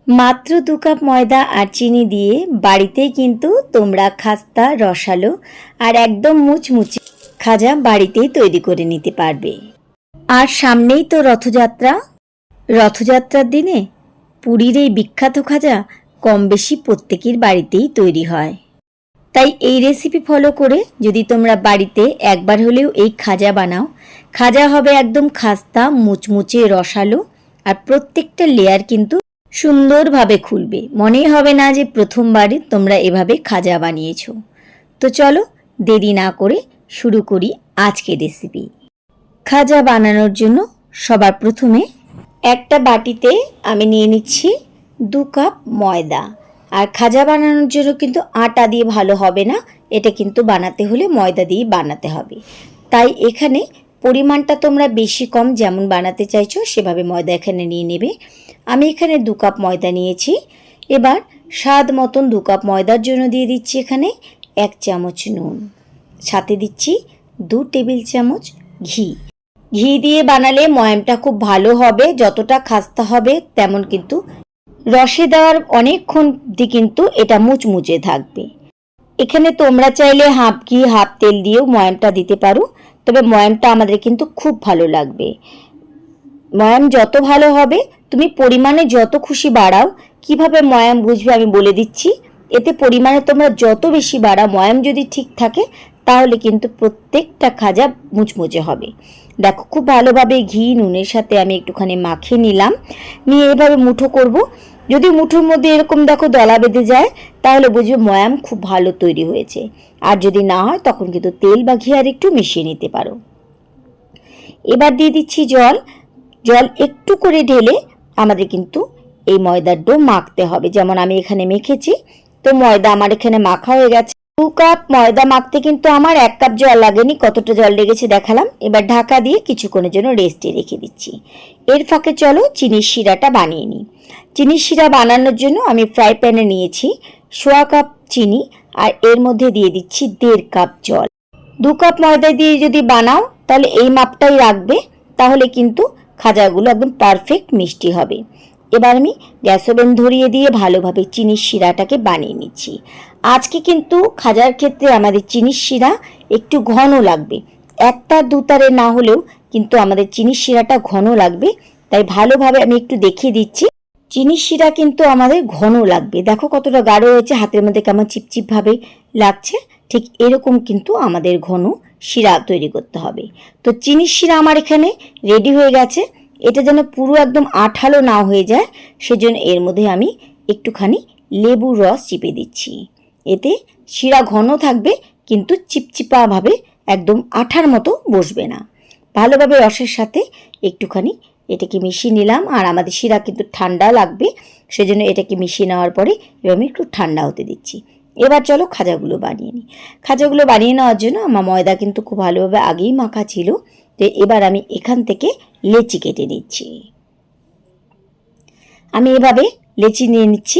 মাত্র 2 কাপ ময়দা আর চিনি দিয়ে বাড়িতেই কিন্তু তোমরা খাস্তা, রসালো আর একদম মুচমুচে খাজা বাড়িতেই তৈরি করে নিতে পারবে। আর সামনেই তো রথযাত্রা। রথযাত্রার দিনে পুরীর এই বিখ্যাত খাজা কম বেশি প্রত্যেকের বাড়িতেই তৈরি হয়। তাই এই রেসিপি ফলো করে যদি তোমরা বাড়িতে একবার হলেও এই খাজা বানাও, খাজা হবে একদম খাস্তা, মুচমুচে, রসালো আর প্রত্যেকটা লেয়ার কিন্তু সুন্দরভাবে খুলবে। মনেই হবে না যে প্রথমবারই তোমরা এভাবে খাজা বানিয়েছো। তো চলো দেরি না করে শুরু করি আজকের রেসিপি। খাজা বানানোর জন্য সবার প্রথমে একটা বাটিতে আমি নিয়ে নিচ্ছি 2 কাপ ময়দা। আর খাজা বানানোর জন্য কিন্তু আটা দিয়ে ভালো হবে না, এটা কিন্তু বানাতে হলে ময়দা দিয়ে বানাতে হবে। তাই এখানে পরিমাণটা তোমরা বেশি কম যেমন বানাতে চাইছো সেভাবে ময়দা এখানে নিয়ে নেবে। আমি এখানে 2 কাপ ময়দা নিয়েছি। এবার স্বাদ মতন 2 কাপ ময়দার জন্য দিয়ে দিচ্ছি এখানে 1 চামচ নুন, সাথে দিচ্ছি 2 টেবিল চামচ ঘি। ঘি দিয়ে বানালে ময়ামটা খুব ভালো হবে, যতটা খাস্তা হবে তেমন কিন্তু রসে দেওয়ার অনেকক্ষণ কিন্তু এটা মুচমুচে থাকবে। এখানে তোমরা চাইলে হাফ ঘি হাফ তেল দিয়েও ময়ামটা দিতে পারো, তবে ময়ামটা আমাদের কিন্তু খুব ভালো লাগবে। ময়াম যত ভালো হবে, তুমি পরিমাণে যত খুশি বাড়াও। কিভাবে ময়াম বুঝবে আমি বলে দিচ্ছি। এতে পরিমাণে তোমরা যত বেশি বাড়াও, ময়াম যদি ঠিক থাকে তাহলে কিন্তু প্রত্যেকটা খাজা মুচমুচে হবে। দেখো খুব ভালোভাবে ঘি নুনের সাথে আমি একটুখানি মাখিয়ে নিলাম। নিয়ে এভাবে মুঠো করব। যদি মুঠোর মধ্যে এরকম দেখো দলা বেঁধে যায় তাহলে বুঝবে ময়াম খুব ভালো তৈরি হয়েছে। আর যদি না হয় তখন কিন্তু তেল বা ঘি আর একটু মিশিয়ে নিতে পারো। এবার দিয়ে দিচ্ছি জল। জল একটু করে ঢেলে আমাদের কিন্তু এই ময়দার ডো মাখতে হবে। যেমন আমি এখানে মেখেছি, তো ময়দা আমার এখানে মাখা হয়ে গেছে। 2 কাপ ময়দা মাখতে কিন্তু আমার 1 কাপ জল লাগেনি। কতটা জল লেগেছে দেখালাম। এবার ঢাকা দিয়ে কিছুক্ষণের জন্য রেস্টে রেখে দিচ্ছি। এর ফাঁকে চলো চিনির শিরাটা বানিয়ে নিই। চিনির শিরা বানানোর জন্য আমি ফ্রাই প্যানে নিয়েছি 1/4 কাপ চিনি আর এর মধ্যে দিয়ে দিচ্ছি 1.5 কাপ জল। 2 কাপ ময়দা দিয়ে যদি বানাও তাহলে এই মাপটাই রাখবে, তাহলে কিন্তু খাজাগুলো একদম পারফেক্ট মিষ্টি হবে। এবার আমি গ্যাস ওভেন ধরিয়ে দিয়ে ভালোভাবে চিনির শিরাটাকে বানিয়ে নিচ্ছি। আজকে কিন্তু খাজার ক্ষেত্রে আমাদের চিনির শিরা একটু ঘন লাগবে। 1 তার 2 তারে না হলেও কিন্তু আমাদের চিনির শিরাটা ঘন লাগবে। তাই ভালোভাবে আমি একটু দেখিয়ে দিচ্ছি। চিনির শিরা কিন্তু আমাদের ঘন লাগবে। দেখো কতটা গাঢ় হয়েছে, হাতের মধ্যে কেমন চিপচিপ ভাবে লাগছে। ঠিক এরকম কিন্তু আমাদের ঘন শিরা তৈরি করতে হবে। তো চিনির শিরা আমার এখানে রেডি হয়ে গেছে। এটা যেন পুরো একদম আঠালো না হয়ে যায়, সেজন্য এর মধ্যে আমি একটুখানি লেবুর রস চিপে দিচ্ছি। এতে শিরা ঘন থাকবে কিন্তু চিপচিপাভাবে একদম আঠার মতো বসবে না। ভালোভাবে রসের সাথে একটুখানি এটাকে মিশিয়ে নিলাম। আর আমাদের শিরা কিন্তু ঠান্ডা লাগবে, সেজন্য এটাকে মিশিয়ে নেওয়ার পরে এবার আমি একটু ঠান্ডা হতে দিচ্ছি। এবার চলো খাজাগুলো বানিয়ে নিই। খাজাগুলো বানিয়ে নেওয়ার জন্য আমার ময়দা কিন্তু খুব ভালোভাবে আগেই মাখা ছিল। তো এবার আমি এখান থেকে লেচি কেটে নিচ্ছি। আমি এভাবে লেচি নিয়ে নিচ্ছি।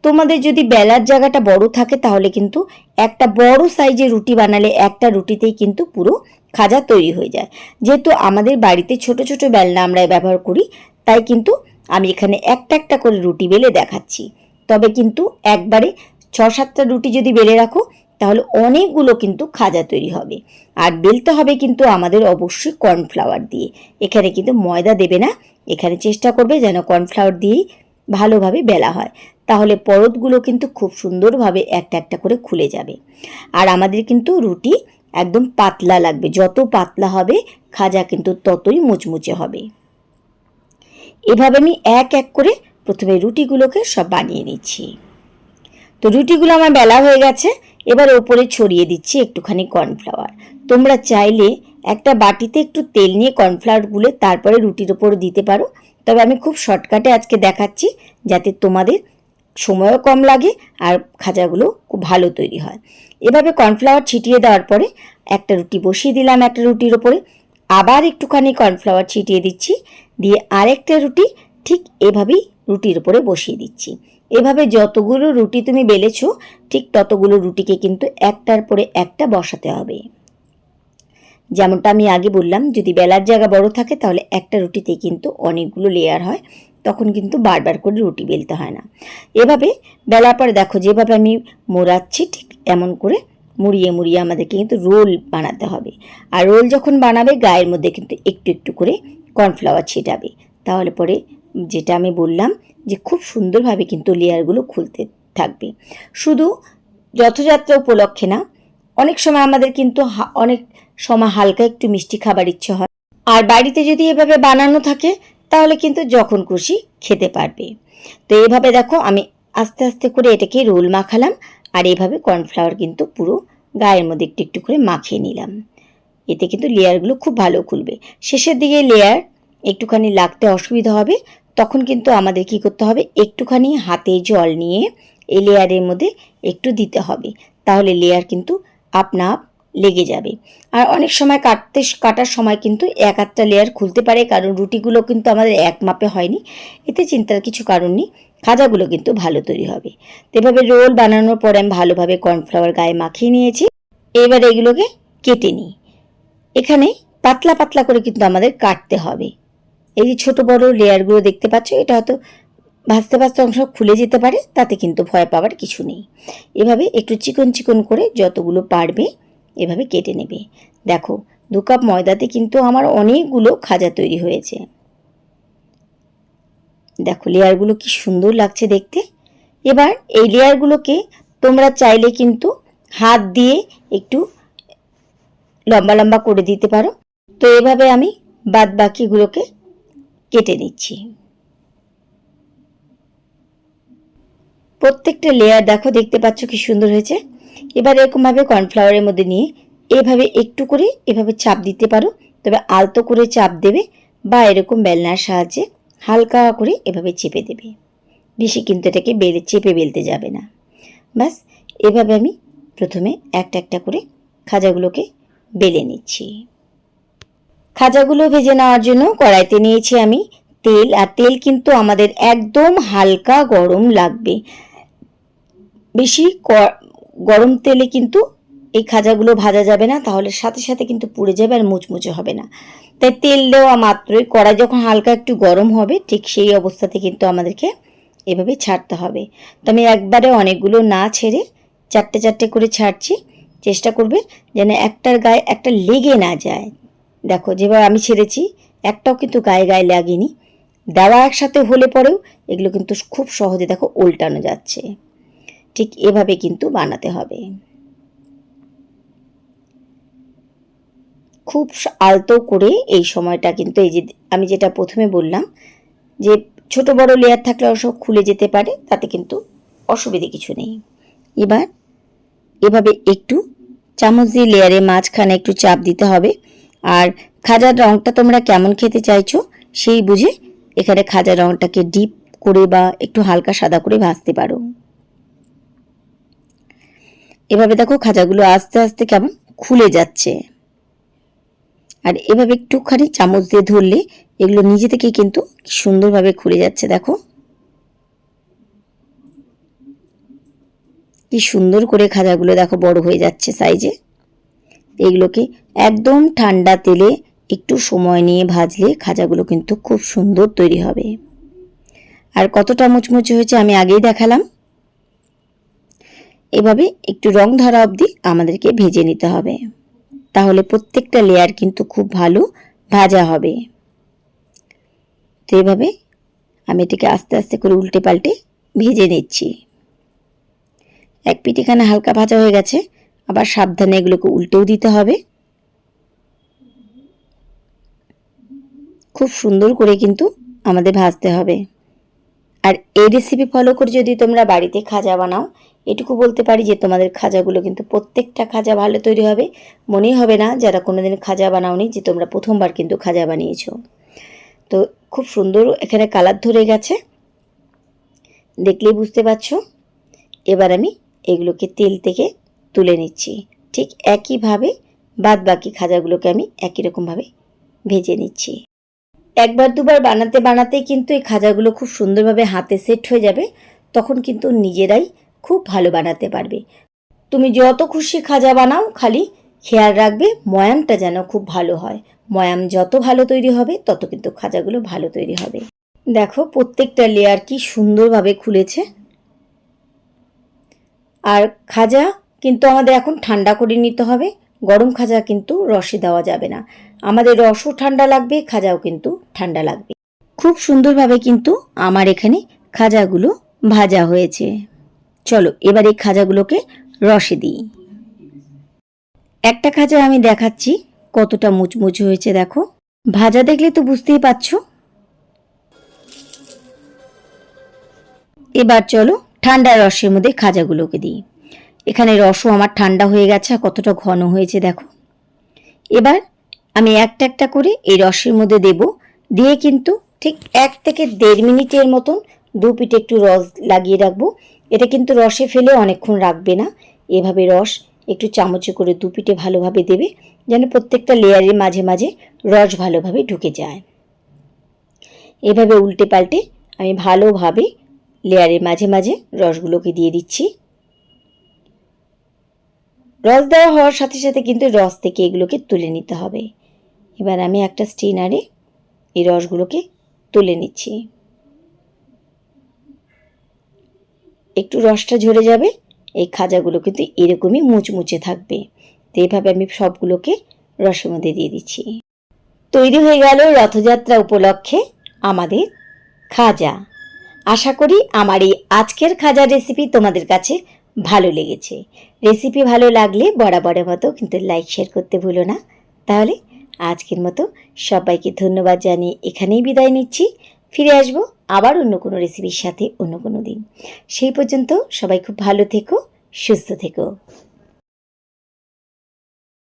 তোমাদের যদি বেলার জায়গাটা বড় থাকে তাহলে কিন্তু একটা বড় সাইজের রুটি বানালে একটা রুটিতেই কিন্তু পুরো খাজা তৈরি হয়ে যায়। যেহেতু আমাদের বাড়িতে ছোট ছোট বেলনা আমরা ব্যবহার করি, তাই কিন্তু আমি এখানে একটা একটা করে রুটি বেলে দেখাচ্ছি। তবে কিন্তু একবারে 6-7টা রুটি যদি বেলে রাখো তাহলে অনেকগুলো কিন্তু খাজা তৈরি হবে। আর বেলতে হবে কিন্তু আমাদের অবশ্যই কর্নফ্লাওয়ার দিয়ে। এখানে কিন্তু ময়দা দেবে না। এখানে চেষ্টা করবে যেন কর্নফ্লাওয়ার দিয়েই ভালোভাবে বেলা হয়, তাহলে পরতগুলো কিন্তু খুব সুন্দরভাবে একটা একটা করে খুলে যাবে। আর আমাদের কিন্তু রুটি একদম পাতলা লাগবে। যত পাতলা হবে খাজা কিন্তু ততই মুচমুচে হবে। এভাবে আমি এক এক করে প্রথমে রুটিগুলোকে সব বানিয়ে নিচ্ছি। তো রুটিগুলো আমার বেলা হয়ে গেছে। এবার ওপরে ছড়িয়ে দিচ্ছি একটুখানি কর্নফ্লাওয়ার। তোমরা চাইলে একটা বাটিতে একটু তেল নিয়ে কর্নফ্লাওয়ার গুলে তারপরে রুটির ওপর দিতে পারো। তবে আমি খুব শর্টকাটে আজকে দেখাচ্ছি, যাতে তোমাদের সময়ও কম লাগে আর খাজাগুলো খুব ভালো তৈরি হয়। এভাবে কর্নফ্লাওয়ার ছিটিয়ে দেওয়ার পরে একটা রুটি বসিয়ে দিলাম একটা রুটির ওপরে। আবার একটুখানি কর্নফ্লাওয়ার ছিটিয়ে দিচ্ছি, দিয়ে আরেকটা রুটি ঠিক এভাবেই রুটির ওপরে বসিয়ে দিচ্ছি। এভাবে যতগুলো রুটি তুমি বেলেছো ঠিক ততগুলো রুটিকে কিন্তু একটার পরে একটা বসাতে হবে। যেমনটা আমি আগে বললাম, যদি বেলার জায়গা বড় থাকে তাহলে একটা রুটিতে কিন্তু অনেকগুলো লেয়ার হয়, তখন কিন্তু বারবার করে রুটি বেলতে হয় না। এভাবে বেলার পরে দেখো যেভাবে আমি মোড়াচ্ছি ঠিক এমন করে মুড়িয়ে মুড়িয়ে আমাদেরকে কিন্তু রোল বানাতে হবে। আর রোল যখন বানাবে গায়ের মধ্যে কিন্তু একটু একটু করে কর্নফ্লাওয়ার ছিটাবে, তাহলে পরে যেটা আমি বললাম যে খুব সুন্দরভাবে কিন্তু লেয়ারগুলো খুলতে থাকবে। শুধু রথযাত্রা উপলক্ষে না, অনেক সময় আমাদের কিন্তু অনেক সময় হালকা একটু মিষ্টি খাবার ইচ্ছে হয়, আর বাড়িতে যদি এভাবে বানানো থাকে তাহলে কিন্তু যখন খুশি খেতে পারবে। তো এইভাবে দেখো আমি আস্তে আস্তে করে এটাকে রোল মাখালাম, আর এইভাবে কর্নফ্লাওয়ার কিন্তু পুরো গায়ের মধ্যে একটু একটু করে মাখিয়ে নিলাম। এতে কিন্তু লেয়ারগুলো খুব ভালো খুলবে। শেষের দিকে লেয়ার একটুখানি লাগতে অসুবিধা হবে, তখন কিন্তু আমাদের কি করতে হবে, একটুখানি হাতে জল নিয়ে এই লেয়ারের মধ্যে একটু দিতে হবে, তাহলে লেয়ার কিন্তু আপনা আপ লেগে যাবে। আর অনেক সময় কাটার সময় কিন্তু এক আধটা লেয়ার খুলতে পারে, কারণ রুটিগুলো কিন্তু আমাদের এক মাপে হয়নি। এতে চিন্তার কিছু কারণ নেই, খাজাগুলো কিন্তু ভালো তৈরি হবে। তো এভাবে রোল বানানোর পরে আমি ভালোভাবে কর্নফ্লাওয়ার গায়ে মাখিয়ে নিয়েছি। এবার এগুলোকে কেটে নিই। এখানে পাতলা পাতলা করে কিন্তু আমাদের কাটতে হবে। এই যে ছোট বড় লেয়ারগুলো দেখতে পাচ্ছ, এটা হয়তো ভাজতে ভাজতে অংশ খুলে যেতে পারে, তাতে কিন্তু ভয় পাওয়ার কিছু নেই। এভাবে একটু চিকন চিকন করে যতগুলো পারবে এভাবে কেটে নেবে। দেখো 2 কাপ ময়দাতে কিন্তু আমার অনেকগুলো খাজা তৈরি হয়েছে। দেখো লেয়ারগুলো কি সুন্দর লাগছে দেখতে। এবার এই লেয়ারগুলোকে তোমরা চাইলে কিন্তু হাত দিয়ে একটু লম্বা লম্বা করে দিতে পারো। তো এভাবে আমি বাদ বাকিগুলোকে কেটে নিচ্ছি। প্রত্যেকটা লেয়ার দেখো দেখতে পাচ্ছ কি সুন্দর হয়েছে। এবার এরকমভাবে কর্নফ্লাওয়ারের মধ্যে নিয়ে এভাবে একটু করে এভাবে চাপ দিতে পারো, তবে আলতো করে চাপ দেবে, বা এরকম বেলনার সাহায্যে হালকা করে এভাবে চেপে দেবে। বেশি কিন্তু এটাকে চেপে বেলতে যাবে না। ব্যাস এভাবে আমি প্রথমে একটা একটা করে খাজাগুলোকে বেলে নিচ্ছি। খাজাগুলো ভেজে নেওয়ার জন্য কড়াইতে নিয়েছি আমি তেল, আর তেল কিন্তু আমাদের একদম হালকা গরম লাগবে। বেশি গরম তেলে কিন্তু এই খাজাগুলো ভাজা যাবে না, তাহলে সাথে সাথে কিন্তু পুড়ে যাবে আর মুচমুচে হবে না। তাই তেল দেওয়া মাত্রই কড়াই যখন হালকা একটু গরম হবে ঠিক সেই অবস্থাতে কিন্তু আমাদেরকে এভাবে ছাড়তে হবে। তো আমি একবারে অনেকগুলো না ছেড়ে চারটে চারটে করে ছাড়ছি। চেষ্টা করবে যেন একটার গায়ে একটা লেগে না যায়। দেখো যেভাবে আমি ছেড়েছি একটাও কিন্তু গায়ে গায়ে লাগেনি। দেওয়া একসাথে হলে পরেও এগুলো কিন্তু খুব সহজে দেখো উল্টানো যাচ্ছে। ঠিক এভাবে কিন্তু বানাতে হবে। খুব আলতো করে এই সময়টা কিন্তু, এই যে আমি যেটা প্রথমে বললাম যে ছোট বড় লেয়ার থাকলে সব খুলে যেতে পারে, তাতে কিন্তু অসুবিধে কিছু নেই। এবার এভাবে একটু চামচ দিয়ে লেয়ারে মাঝখানে একটু চাপ দিতে হবে। আর খাজার রঙটা তোমরা কেমন খেতে চাইছো সেই বুঝে এখানে খাজার রঙটাকে ডিপ করে বা একটু হালকা সাদা করে ভাজতে পারো। এভাবে দেখো খাজাগুলো আস্তে আস্তে কেমন খুলে যাচ্ছে, আর এভাবে একটুখানি চামচ দিয়ে ধরলে এগুলো নিজে থেকে কিন্তু সুন্দরভাবে খুলে যাচ্ছে। দেখো কি সুন্দর করে খাজাগুলো দেখো বড় হয়ে যাচ্ছে সাইজে। এগুলোকে একদম ঠান্ডা তেলে একটু সময় নিয়ে ভাজলে খাজাগুলো কিন্তু খুব সুন্দর তৈরি হবে। আর কতটা মুচমুচে হয়েছে আমি আগেই দেখালাম। এভাবে একটু রং ধরা অবধি আমাদেরকে ভেজে নিতে হবে, তাহলে প্রত্যেকটা লেয়ার কিন্তু খুব ভালো ভাজা হবে। তো এইভাবে আমি এটাকে আস্তে আস্তে করে উল্টে পাল্টে ভেজে নিচ্ছি। এক পিঠ এখানে হালকা ভাজা হয়ে গেছে, আবার সাবধানে এগুলোকে উল্টেও দিতে হবে। খুব সুন্দর করে কিন্তু আমাদের ভাজতে হবে। আর এই রেসিপি ফলো করে যদি তোমরা বাড়িতে খাজা বানাও, এটুকু বলতে পারি যে তোমাদের খাজাগুলো কিন্তু প্রত্যেকটা খাজা ভালো তৈরি হবে। মনেই হবে না যারা কোনোদিন খাজা বানাওনি যে তোমরা প্রথমবার কিন্তু খাজা বানিয়েছো। তো খুব সুন্দর এখানে কালার ধরে গেছে, দেখলেই বুঝতে পারছো। এবার আমি এগুলোকে তেল থেকে তুলে নিচ্ছি। ঠিক একইভাবে বাদ বাকি খাজাগুলোকে আমি একই রকমভাবে ভেজে নিচ্ছি। একবার দুবার বানাতে বানাতে কিন্তু এই খাজাগুলো খুব সুন্দরভাবে হাতে সেট হয়ে যাবে, তখন কিন্তু নিজেরাই খুব ভালো বানাতে পারবে। তুমি যত খুশি খাজা বানাও, খালি খেয়াল রাখবে ময়ামটা যেন খুব ভালো হয়। ময়াম যত ভালো তৈরি হবে তত কিন্তু খাজাগুলো ভালো তৈরি হবে। দেখো প্রত্যেকটা লেয়ার কি সুন্দরভাবে খুলেছে। আর খাজা কিন্তু আমাদের এখন ঠান্ডা করে নিতে হবে, গরম খাজা কিন্তু রসে দেওয়া যাবে না। আমাদের রসও ঠান্ডা লাগবে, খাজাও কিন্তু ঠান্ডা লাগবে। খুব সুন্দরভাবে কিন্তু আমার এখানে খাজাগুলো ভাজা হয়েছে। চলো এবার এই খাজাগুলোকে রসে দিই। একটা খাজা আমি দেখাচ্ছি কতটা মুচমুচে হয়েছে, দেখো। ভাজা দেখলে তো বুঝতেই পারছো। এবার চলো ঠান্ডা রসের মধ্যে খাজাগুলোকে দিই। এখানে রসও আমার ঠান্ডা হয়ে গেছে আর কতটা ঘন হয়েছে দেখো। এবার আমি একটা একটা করে এই রসের মধ্যে দেব, দিয়ে কিন্তু ঠিক 1 থেকে 1.5 মিনিটের মতন দু পিঠে একটু রস লাগিয়ে রাখবো। এটা কিন্তু রসে ফেলে অনেকক্ষণ রাখবে না, এভাবে রস একটু চামচে করে দু পিঠে ভালোভাবে দেবে, যেন প্রত্যেকটা লেয়ারের মাঝে মাঝে রস ভালোভাবে ঢুকে যায়। এভাবে উল্টে পাল্টে আমি ভালোভাবে লেয়ারের মাঝে মাঝে রসগুলোকে দিয়ে দিচ্ছি। রস দেওয়া হওয়ার সাথে সাথে কিন্তু রস থেকে এগুলোকে তুলে নিতে হবে। এবার আমি একটা স্ট্রেনারে এই রসগুলোকে তুলে নিচ্ছি। একটু রসটা ঝরে যাবে, এই খাজাগুলো কিন্তু এরকমই মুচমুচে থাকবে। তো এইভাবে আমি সবগুলোকে রসের মধ্যে দিয়ে দিচ্ছি। তৈরি হয়ে গেল রথযাত্রা উপলক্ষে আমাদের খাজা। আশা করি আমার এই আজকের খাজার রেসিপি তোমাদের কাছে ভালো লেগেছে। রেসিপি ভালো লাগলে বরাবরের মতো কিন্তু লাইক শেয়ার করতে ভুলো না। তাহলে আজকের মতো সবাইকে ধন্যবাদ জানিয়ে এখানেই বিদায় নিচ্ছি। ফিরে আসবো আবার অন্য কোনো রেসিপির সাথে অন্য কোনো দিন। সেই পর্যন্ত সবাই খুব ভালো থেকো, সুস্থ থেকো।